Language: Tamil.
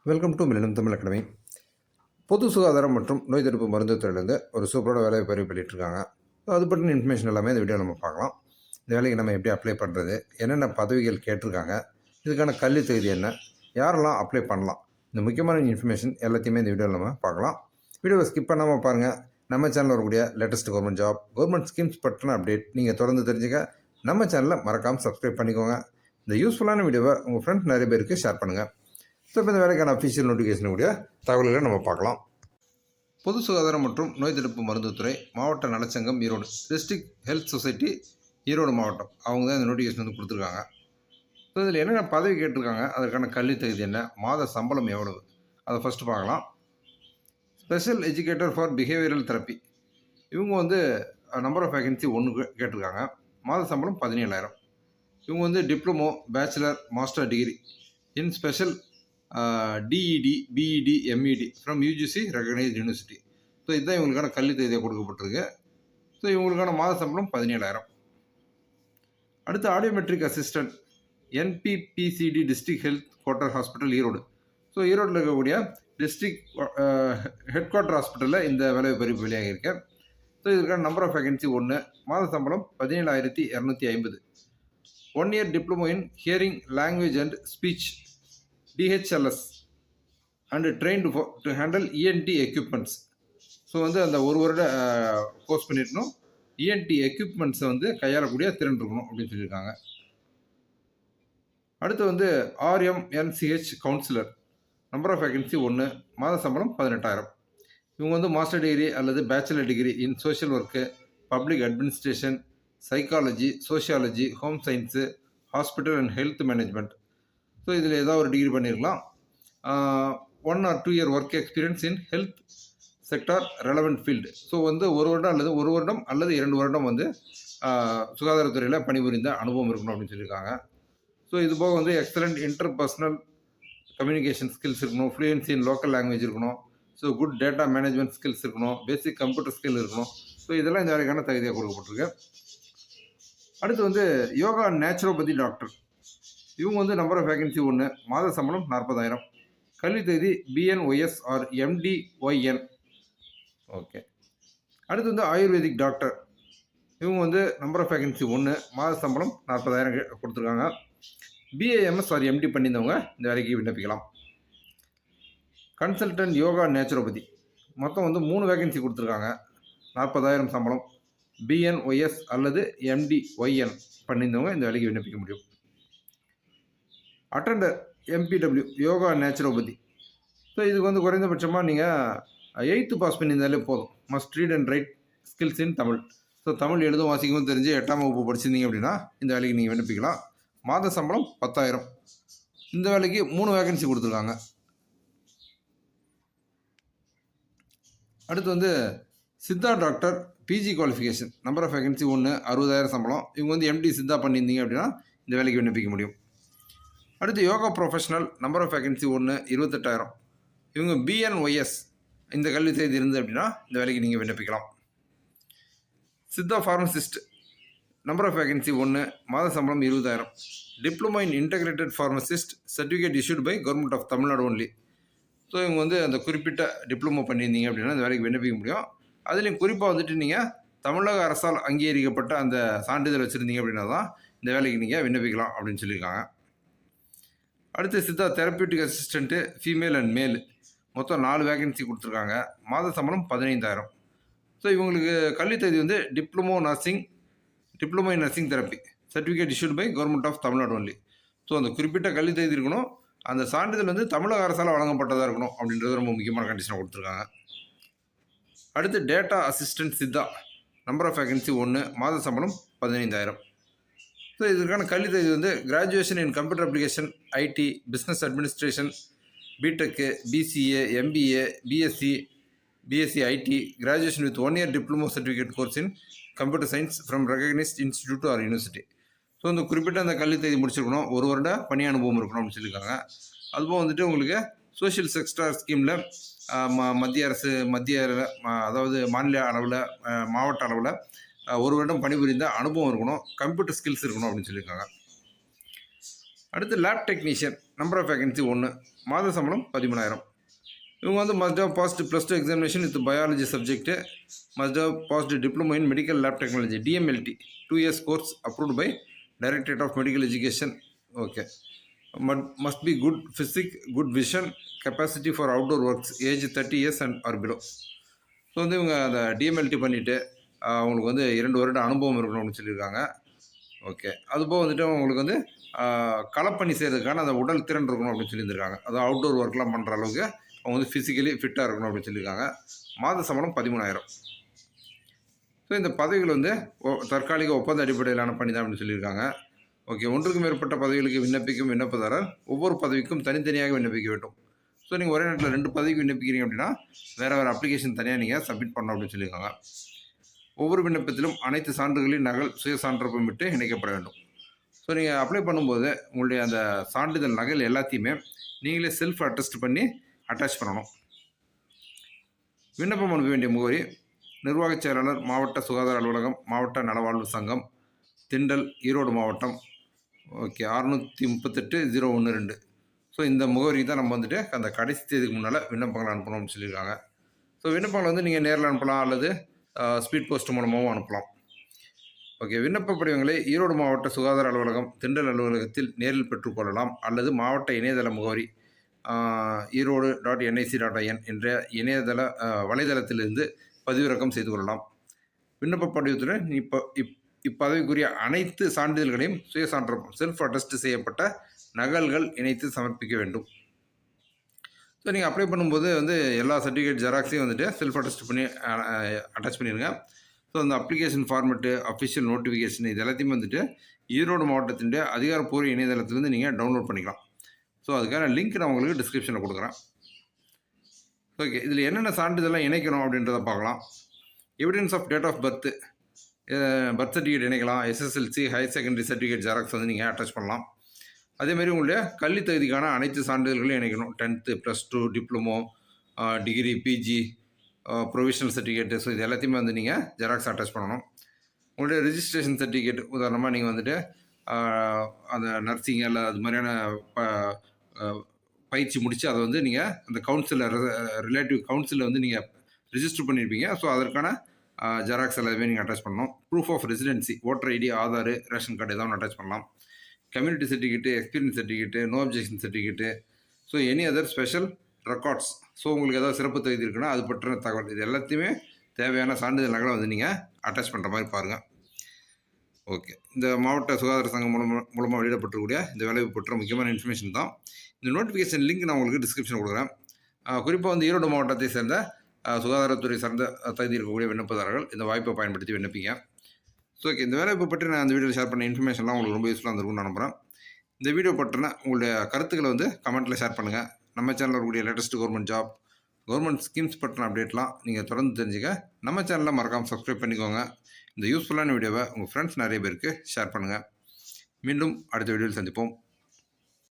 Welcome to millennium Tamil academy. பொது சுகாதாரம் மற்றும் நோய் தடுப்பு மருந்து துறையிலேருந்து ஒரு சூப்பரோட வேலையை பதிவு பண்ணிகிட்ருக்காங்க. அது பற்றின இன்ஃபர்மேஷன் எல்லாமே இந்த வீடியோ நம்ம பார்க்கலாம். இந்த வேலைக்கு நம்ம எப்படி அப்ளை பண்ணுறது, என்னென்ன பதவிகள் கேட்டிருக்காங்க, இதுக்கான கல்வி தகுதி என்ன, யாரெல்லாம் அப்ளை பண்ணலாம், இந்த முக்கியமான இன்ஃபர்மேஷன் எல்லாத்தையுமே இந்த வீடியோவில் நம்ம பார்க்கலாம். வீடியோவை ஸ்கிப் பண்ணாமல் பாருங்கள். நம்ம சேனலில் வரக்கூடிய latest government job, government schemes பற்றின அப்டேட் நீங்கள் தொடர்ந்து தெரிஞ்சுக்க நம்ம சேனலில் மறக்காமல் சப்ஸ்கிரைப் பண்ணிக்கோங்க. இந்த யூஸ்ஃபுல்லான வீடியோவை உங்கள் ஃப்ரெண்ட்ஸ் நிறைய பேருக்கு ஷேர் பண்ணுங்கள். ஸோ இப்போ இந்த வேலைக்கான அஃபிஷியல் நோட்டிஃபிகேஷனுடைய தகவல்களை நம்ம பார்க்கலாம். பொது சுகாதாரம் மற்றும் நோய் தடுப்பு மருந்துத்துறை மாவட்ட நலச்சங்கம் Erode, district health society Erode மாவட்டம், அவங்க தான் இந்த நோட்டிஃபிகேஷன் வந்து கொடுத்துருக்காங்க. ஸோ இதில் என்னென்ன பதவி கேட்டிருக்காங்க, அதற்கான கல்வி தகுதி என்ன, மாத சம்பளம் எவ்வளவு, அதை ஃபஸ்ட்டு பார்க்கலாம். Special educator for behavioural therapy, இவங்க வந்து நம்பர் ஆஃப் வேகன்சி 1 கேட்டிருக்காங்க. மாத சம்பளம் 17,000. இவங்க வந்து diploma, bachelor, master degree in special DED, BED, MED from UGC recognised university. So இதுதான் இவங்களுக்கான கல்வி தகுதியாக கொடுக்கப்பட்டிருக்கு. ஸோ இவங்களுக்கான மாத சம்பளம் 17,000. அடுத்து audiometric assistant NPPCD district health quarter hospital Erode. So ஈரோட்டில் இருக்கக்கூடிய டிஸ்ட்ரிக்ட் ஹெட் குவார்ட்டர் ஹாஸ்பிட்டலில் இந்த வேலை பதிவு வெளியாகியிருக்கேன். ஸோ இதுக்கான நம்பர் ஆஃப் வேகன்சி 1, மாத சம்பளம் 17,250. 1 year diploma in hearing language and speech DHLS and trained to handle ENT equipments. So வந்து அந்த ஒரு வருட கோர்ஸ் பண்ணிடணும். ENT எக்யூப்மெண்ட்ஸை வந்து கையாளக்கூடிய திறன் இருக்கணும் அப்படின்னு சொல்லியிருக்காங்க. அடுத்து வந்து RMNCH counsellor, number of vacancy 1, மாத சம்பளம் 18,000. இவங்க வந்து மாஸ்டர் டிகிரி அல்லது bachelor degree in social work, public administration, psychology, sociology, home science, hospital and health management. So இதில் ஏதாவது ஒரு டிகிரி பண்ணியிருக்கலாம். 1 or 2 year work experience in health sector relevant field. So வந்து ஒரு வருடம் அல்லது 2 வருடம் வந்து சுகாதாரத்துறையில் பணிபுரிந்த அனுபவம் இருக்கணும் அப்படின்னு சொல்லியிருக்காங்க. ஸோ இது போக வந்து எக்ஸலண்ட் இன்டர்பர்சனல் கம்யூனிகேஷன் ஸ்கில்ஸ் இருக்கணும், ஃப்ளூயன்சி இன் லோக்கல் லாங்குவேஜ் இருக்கணும், so good data management skills இருக்கணும், பேசிக் கம்ப்யூட்டர் ஸ்கில் இருக்கணும். ஸோ இதெல்லாம் இந்த வேலைக்கான தகுதியாக கொடுக்கப்பட்டிருக்கு. அடுத்து வந்து யோகா நேச்சுரோபதி டாக்டர், இவங்க வந்து நம்பர் ஆஃப் வேகன்சி 1, மாத சம்பளம் 40,000. கல்வி தகுதி BNOS ஆர் MDYN. ஓகே. அடுத்து வந்து ஆயுர்வேதிக் டாக்டர், இவங்க வந்து நம்பர் ஆஃப் வேகன்சி 1, மாத சம்பளம் 40,000 கொடுத்துருக்காங்க. BAMS ஆர் MD பண்ணியிருந்தவங்க இந்த வேலைக்கு விண்ணப்பிக்கலாம். கன்சல்டன்ட் யோகா நேச்சுரோபதி, மொத்தம் வந்து 3 வேகன்சி கொடுத்துருக்காங்க. 40,000 சம்பளம். BNOS அல்லது MDYN பண்ணியிருந்தவங்க இந்த வேலைக்கு விண்ணப்பிக்க முடியும். Attender MPW yoga naturopathy, so இதுக்கு வந்து குறைந்தபட்சமாக நீங்கள் 8th பாஸ் பண்ணியிருந்தாலே போதும். Must read and right skills in Tamil. So Tamil எழுதும் வாசிக்கவும் தெரிஞ்சு 8ஆம் வகுப்பு படிச்சிருந்தீங்க அப்படின்னா இந்த வேலைக்கு நீங்கள் விண்ணப்பிக்கலாம். மாத சம்பளம் 10,000. இந்த வேலைக்கு 3 வேகன்சி கொடுத்துருக்காங்க. அடுத்து வந்து Siddha doctor PG qualification, number of vacancy 1, 60,000 சம்பளம். இவங்க வந்து MD சித்தா பண்ணியிருந்தீங்க அப்படின்னா இந்த வேலைக்கு விண்ணப்பிக்க முடியும். அடுத்து yoga professional, number of vacancy 1, 28,000. இவங்க BNOS இந்த கல்வி தகுதி இருந்தது அப்படின்னா இந்த வேலைக்கு நீங்கள் விண்ணப்பிக்கலாம். Siddha pharmacist, number of vacancy 1, மாத சம்பளம் 20,000. Diploma in integrated pharmacist, certificate issued by government of Tamil Nadu only. So இவங்க வந்து அந்த குறிப்பிட்ட டிப்ளமோ பண்ணியிருந்தீங்க அப்படின்னா இந்த வேலைக்கு விண்ணப்பிக்க முடியும். அதுலேயும் குறிப்பாக வந்துட்டு நீங்கள் தமிழக அரசால் அங்கீகரிக்கப்பட்ட அந்த சான்றிதழ் வச்சுருந்தீங்க அப்படின்னா தான் இந்த வேலைக்கு நீங்கள் விண்ணப்பிக்கலாம் அப்படின்னு சொல்லியிருக்காங்க. அடுத்து Siddha therapeutic assistant female and மேல், மொத்தம் 4 வேகன்சி கொடுத்துருக்காங்க. மாத சம்பளம் 15,000. ஸோ இவங்களுக்கு கல்வி தகுதி வந்து diploma in nursing therapy, certificate issued by government of Tamil Nadu only. So அந்த குறிப்பிட்ட கல்வி தகுதி இருக்கணும். அந்த சான்றிதழ் வந்து தமிழக அரசால் வழங்கப்பட்டதாக இருக்கணும் அப்படின்றது ரொம்ப முக்கியமான கண்டிஷனாக கொடுத்துருக்காங்க. அடுத்து data assistant Siddha, number of vacancy 1, மாத சம்பளம் 15,000. ஸோ இதற்கான கல்வி தகுதி வந்து graduation in computer application, IT, business administration, BTech, BCA, MBA, BSc IT, graduation with 1 year diploma certificate course in computer science from recognised institute or university. So இந்த குறிப்பிட்ட அந்த கல்வி தகுதி முடிச்சிருக்கணும். 1 வருட பணி அனுபவம் இருக்கணும் அப்படின்னு சொல்லியிருக்காங்க. அதுபோல் வந்துட்டு உங்களுக்கு சோஷியல் செக்டார் ஸ்கீமில் மத்திய அரசு, அதாவது மாநில அளவில், மாவட்ட அளவில் 1 வருடம் பணிபுரிந்த அனுபவம் இருக்கணும். கம்ப்யூட்டர் ஸ்கில்ஸ் இருக்கணும் அப்படின்னு சொல்லியிருக்காங்க. அடுத்து lab technician number of vacancy 1, மாத சம்பளம் 13,000. இவங்க வந்து must have passed +2 examination with biology subject, must have passed diploma in medical lab technology DMLT 2 years course approved by directorate of medical education. Okay. Must be good physique, good vision, capacity for outdoor works, age 30 years and or below. So வந்து இவங்க அந்த DMLT பண்ணிவிட்டு அவங்களுக்கு வந்து 2 வருட அனுபவம் இருக்கணும் அப்படின்னு சொல்லியிருக்காங்க. ஓகே. அதுபோக வந்துட்டு அவங்களுக்கு வந்து களப்பணி செய்கிறதுக்கான அந்த உடல் திறன் இருக்கணும் அப்படின்னு சொல்லியிருந்திருக்காங்க. அதாவது அவுட்டோர் ஒர்க்லாம் பண்ணுற அளவுக்கு அவங்க வந்து ஃபிசிக்கலி ஃபிட்டாக இருக்கணும் அப்படின்னு சொல்லியிருக்காங்க. மாத சம்பளம் 13,000. ஸோ இந்த பதவிகள் வந்து தற்காலிக ஒப்பந்த அடிப்படையிலான பணி தான் அப்படின்னு சொல்லியிருக்காங்க. ஓகே. ஒன்றுக்கு மேற்பட்ட பதவிகளுக்கு விண்ணப்பிக்கும் விண்ணப்பதாரர் ஒவ்வொரு பதவிக்கும் தனித்தனியாக விண்ணப்பிக்க வேண்டும். ஸோ நீங்கள் ஒரே நேரத்தில் 2 பதவிக்கு விண்ணப்பிக்கிறீங்க அப்படின்னா வேறு அப்ளிகேஷன் தனியாக நீங்கள் சப்மிட் பண்ணணும் அப்படின்னு சொல்லியிருக்காங்க. ஒவ்வொரு விண்ணப்பத்திலும் அனைத்து சான்றுகளின் நகல் சுய சான்றப்பமிட்டு இணைக்கப்பட வேண்டும். ஸோ நீங்கள் அப்ளை பண்ணும்போது உங்களுடைய அந்த சான்றிதழ் நகல் எல்லாத்தையுமே நீங்களே செல்ஃப் அட்டஸ்ட் பண்ணி அட்டாச் பண்ணணும். விண்ணப்பம் அனுப்ப வேண்டிய முகவரி: நிர்வாகச் செயலாளர், மாவட்ட சுகாதார அலுவலகம், மாவட்ட நலவாழ்வு சங்கம், திண்டல், ஈரோடு மாவட்டம். ஓகே. 638-012. ஸோ இந்த முகவரிக்கு தான் நம்ம வந்துட்டு அந்த கடைசி தேதிக்கு முன்னால் விண்ணப்பங்கள் அனுப்பணும்னு சொல்லியிருக்காங்க. ஸோ விண்ணப்பங்கள் வந்து நீங்கள் நேரில் அனுப்பலாம் அல்லது ஸ்பீட் போஸ்ட் மூலமாகவும் அனுப்பலாம். ஓகே. விண்ணப்ப படிவங்களை ஈரோடு மாவட்ட சுகாதார அலுவலகம், திண்டல் அலுவலகத்தில் நேரில் பெற்றுக்கொள்ளலாம் அல்லது மாவட்ட இணையதள முகவரி ஈரோடு.nic.in என்ற இணையதள வலைதளத்திலிருந்து பதிவிறக்கம் செய்து கொள்ளலாம். விண்ணப்ப படிவத்துடன் இப்பதவிக்குரிய அனைத்து சான்றிதழ்களையும் சுய சான்றப்பம் செல்ஃப் அட்டஸ்ட் செய்யப்பட்ட நகல்கள் இணைத்து சமர்ப்பிக்க வேண்டும். ஸோ நீங்கள் அப்ளை பண்ணும்போது வந்து எல்லா சர்டிஃபிகேட் ஜெராக்ஸையும் வந்துட்டு செல்ஃப் அட்டஸ்ட் பண்ணி அட்டாச் பண்ணிடுங்க. ஸோ அந்த அப்ளிகேஷன் ஃபார்மெட்டு, அஃபிஷியல் நோட்டிஃபிகேஷன் இது எல்லாத்தையுமே வந்துட்டு ஈரோடு மாவட்டத்தின் அதிகாரப்பூர்வ இணையதளத்திலேருந்து நீங்கள் டவுன்லோட் பண்ணிக்கலாம். ஸோ அதுக்கான லிங்க் நான் உங்களுக்கு டிஸ்கிரிப்ஷனில் கொடுக்குறேன். ஓகே. இதில் என்னென்ன சான்றிதழெலாம் இணைக்கணும் அப்படின்றத பார்க்கலாம். Evidence of date of birth certificate இணைக்கலாம். SSLC higher secondary certificate xerox வந்து நீங்கள் அட்டாச் பண்ணலாம். அதேமாதிரி உங்களுடைய கல்வி தகுதிக்கான அனைத்து சான்றிதழ்களையும் இணைக்கணும். 10th, +2, diploma, degree, PG, provisional certificate. So இது எல்லாத்தையுமே வந்து நீங்கள் ஜெராக்ஸ் அட்டாச் பண்ணணும். உங்களுடைய ரிஜிஸ்ட்ரேஷன் சர்டிஃபிகேட், உதாரணமாக நீங்கள் வந்துட்டு அந்த நர்சிங் அல்ல அது மாதிரியான பயிற்சி முடித்து அதை வந்து நீங்கள் அந்த கவுன்சிலில் ரிலேட்டிவ் கவுன்சிலில் வந்து நீங்கள் ரிஜிஸ்டர் பண்ணியிருப்பீங்க. ஸோ அதற்கான ஜெராக்ஸ் எல்லாமே நீங்கள் அட்டாச் பண்ணணும். Proof of residency, voter ID, Aadhaar, ration card ஏதாவது அட்டாச் பண்ணலாம். Community certificate, experience certificate, no objection certificate, so any other special records. So உங்களுக்கு ஏதாவது சிறப்பு தகுதி இருக்குன்னா அது பற்றின தகவல், இது எல்லாத்தையுமே தேவையான சான்றிதழ் நகலை வந்து நீங்கள் அட்டாச் பண்ணுற மாதிரி பாருங்கள். ஓகே. இந்த மாவட்ட சுகாதார சங்கம் மூலமாக வெளியிடப்பட்டிருக்கக்கூடிய இந்த வேலையை பற்ற முக்கியமான இன்ஃபர்மேஷன் தான். இந்த நோட்டிஃபிகேஷன் லிங்க் நான் உங்களுக்கு டிஸ்கிரிப்ஷன் கொடுக்குறேன். குறிப்பாக வந்து ஈரோடு மாவட்டத்தை சேர்ந்த சுகாதாரத்துறை சார்ந்த தகுதி இருக்கக்கூடிய விண்ணப்பதாரர்கள் இந்த வாய்ப்பை பயன்படுத்தி விண்ணப்பிங்க. So okay. இந்த வேலையை பற்றி நான் இந்த வீடியோவில் ஷேர் பண்ண இன்ஃபர்மேஷன்லாம் உங்களுக்கு ரொம்ப யூஸ்ஃபுல்லாக இருந்திருக்கும்னு நான் நம்புகிறேன். இந்த வீடியோ பற்றின உங்களுடைய கருத்துக்களை வந்து கமெண்ட்டில் ஷேர் பண்ணுங்கள். நம்ம சேனலில் இருக்கக்கூடிய latest government job, government schemes பற்றின அப்டேட்லாம் நீங்கள் தொடர்ந்து தெரிஞ்சுக்க நம்ம சேனலில் மறக்காமல் சப்ஸ்கிரைப் பண்ணிக்கோங்க. இந்த யூஸ்ஃபுல்லான வீடியோவை உங்கள் ஃப்ரெண்ட்ஸ் நிறைய பேருக்கு ஷேர் பண்ணுங்கள். மீண்டும் அடுத்த வீடியோவில் சந்திப்போம்.